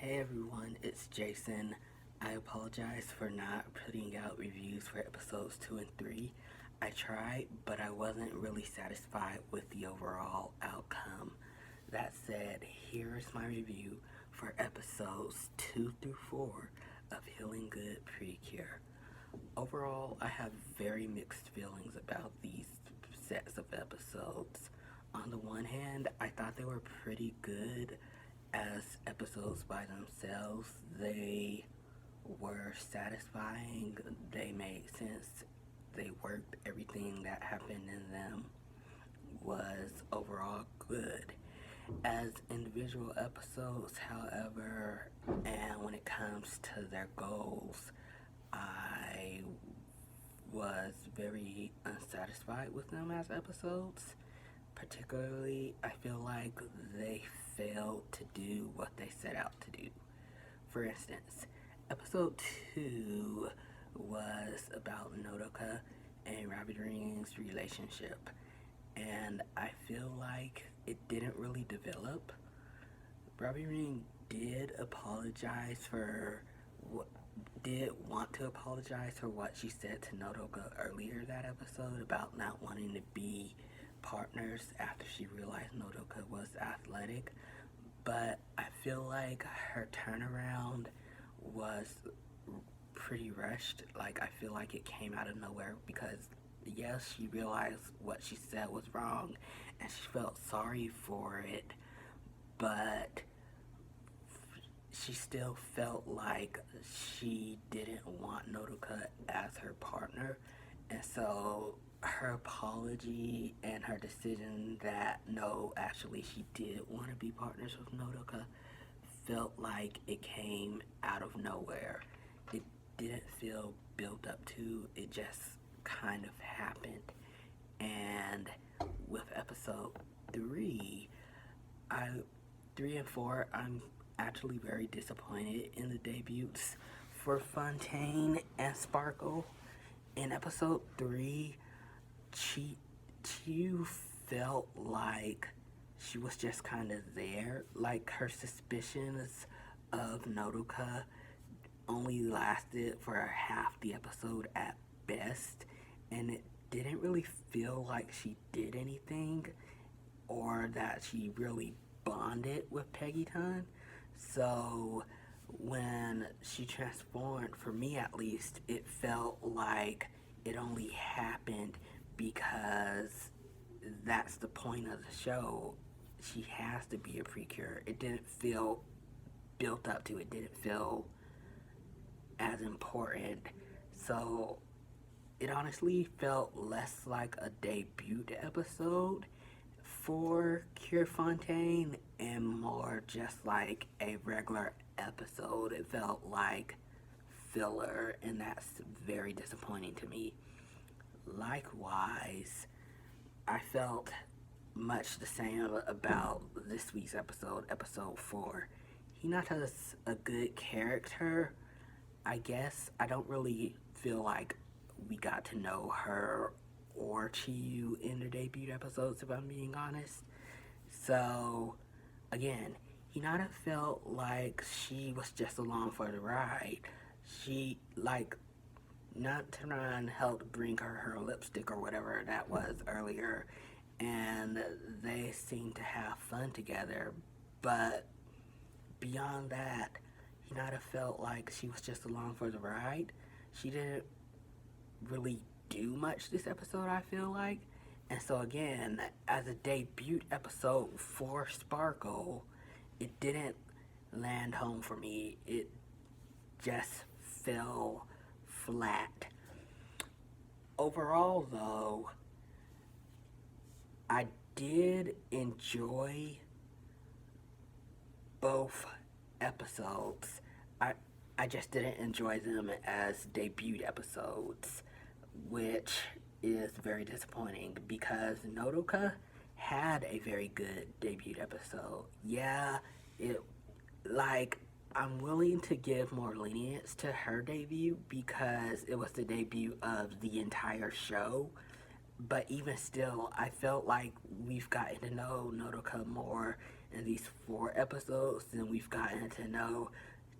Hey everyone, it's Jason. I apologize for not putting out reviews for episodes 2 and 3. I tried, but I wasn't really satisfied with the overall outcome. That said, here is my review for episodes 2 through 4 of Healin Good Precure. Overall, I have very mixed feelings about these sets of episodes. On the one hand, I thought they were pretty good as episodes by themselves. They were satisfying, they made sense, they worked, everything that happened in them was overall good. As individual episodes, however, and when it comes to their goals, I was very unsatisfied with them as episodes. Particularly, I feel like they failed to do what they set out to do. For instance, episode 2 was about Nodoka and Rabbit Ring's relationship, and I feel like it didn't really develop. Rabbit Ring did want to apologize for what she said to Nodoka earlier that episode about not wanting to be partners after she realized Nodoka was athletic, but I feel like her turnaround was pretty rushed. Like, I feel like it came out of nowhere because yes, she realized what she said was wrong and she felt sorry for it, but she still felt like she didn't want Nodoka as her partner, and so her apology and her decision that no, actually she did want to be partners with Nodoka felt like it came out of nowhere. It didn't feel built up to, it just kind of happened. And with episode 3, 3 and 4, I'm actually very disappointed in the debuts for Fontaine and Sparkle. In episode 3, Chiyu felt like she was just kind of there. Like, her suspicions of Nodoka only lasted for half the episode at best, and it didn't really feel like she did anything or that she really bonded with Peggy-tan. So when she transformed, for me at least, it felt like it only happened because that's the point of the show. She has to be a precure. It didn't feel built up to, it didn't feel as important. So it honestly felt less like a debut episode for Cure Fontaine and more just like a regular episode. It felt like filler, and that's very disappointing to me. Likewise, I felt much the same about this week's episode, episode 4. Hinata's a good character, I guess. I don't really feel like we got to know her or Chiyu in the debut episodes, if I'm being honest. So, again, Hinata felt like she was just along for the ride. She, like, Natran helped bring her lipstick or whatever that was earlier, and they seemed to have fun together, but beyond that, Hinata felt like she was just along for the ride. She didn't really do much this episode, I feel like. And so again, as a debut episode for Sparkle, it didn't land home for me. It just fell flat. Overall, though, I did enjoy both episodes. I just didn't enjoy them as debut episodes, which is very disappointing because Nodoka had a very good debut episode. Yeah, I'm willing to give more lenience to her debut because it was the debut of the entire show. But even still, I felt like we've gotten to know Nodoka more in these 4 episodes than we've gotten to know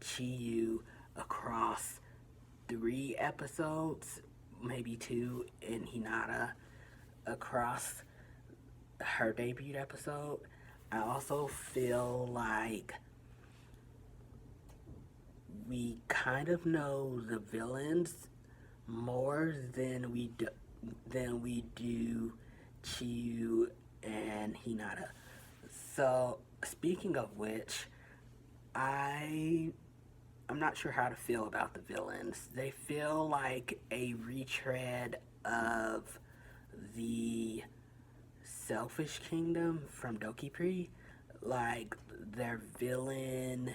Chiyu across 3 episodes, maybe 2, and Hinata across her debut episode. I also feel like we kind of know the villains more than we do Chiyu and Hinata. So speaking of which, I'm not sure how to feel about the villains. They feel like a retread of the Selfish Kingdom from Dokipri. Like their villain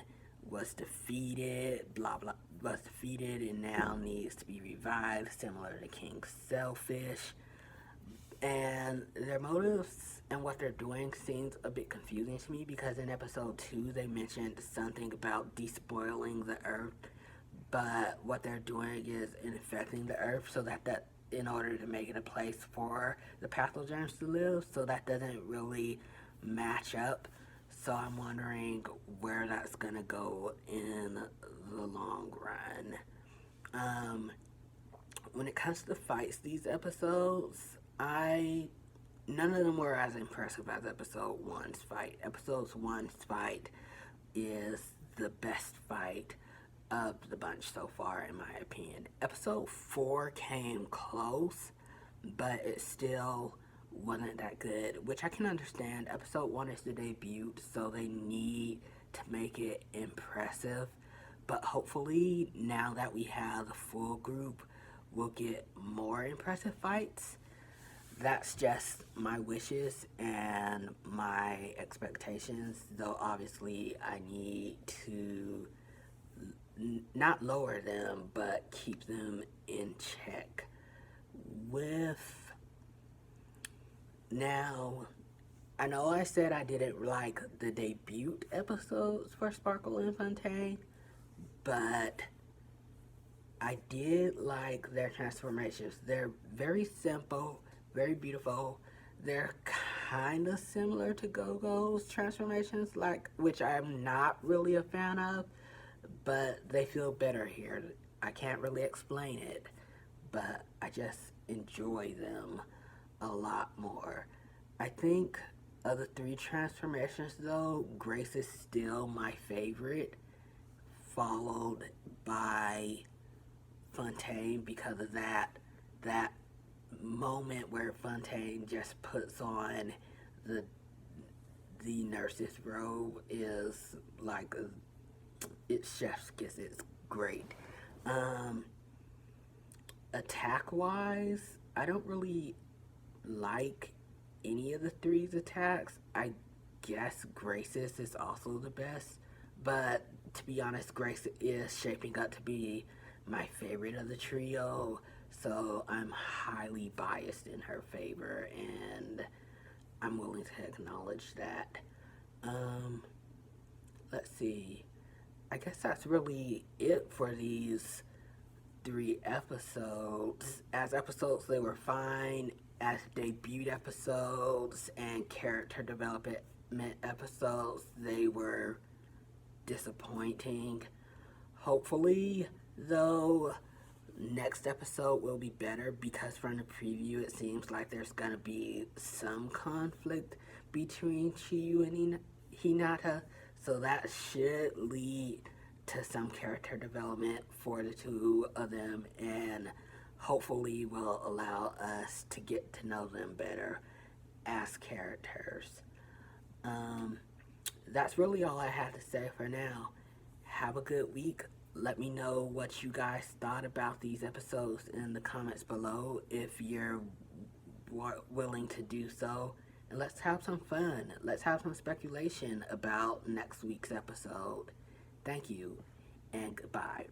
was defeated, blah blah, was defeated and now needs to be revived, similar to King Selfish. And their motives and what they're doing seems a bit confusing to me because in episode 2 they mentioned something about despoiling the earth, but what they're doing is infecting the earth so that in order to make it a place for the pathogens to live, so that doesn't really match up. So I'm wondering where that's gonna go in the long run. When it comes to the fights these episodes, none of them were as impressive as episode one's fight. Episode one's fight is the best fight of the bunch so far, in my opinion. Episode 4 came close, but it still wasn't that good, which I can understand. Episode 1 is the debut, so they need to make it impressive. But hopefully, now that we have the full group, we'll get more impressive fights. That's just my wishes and my expectations, though obviously I need to not lower them, but keep them in check. Now, I know I said I didn't like the debut episodes for Sparkle and Fontaine, but I did like their transformations. They're very simple, very beautiful. They're kind of similar to Go-Go's transformations, which I'm not really a fan of, but they feel better here. I can't really explain it, but I just enjoy them a lot more. I think of the 3 transformations though, Grace is still my favorite, followed by Fontaine because of that moment where Fontaine just puts on the nurse's robe is like it's chef's kiss. It's great. Attack wise, I don't really like any of the 3's attacks. I guess Grace's is also the best, but to be honest, Grace is shaping up to be my favorite of the trio, so I'm highly biased in her favor, and I'm willing to acknowledge that. Let's see. I guess that's really it for these 3 episodes. As episodes, they were fine. As debut episodes and character development episodes, they were disappointing. Hopefully, though, next episode will be better because from the preview it seems like there's gonna be some conflict between Chiyu and Hinata, so that should lead to some character development for the 2 of them and hopefully will allow us to get to know them better as characters. That's really all I have to say for now. Have a good week. Let me know what you guys thought about these episodes in the comments below if you're willing to do so. And let's have some fun. Let's have some speculation about next week's episode. Thank you and goodbye.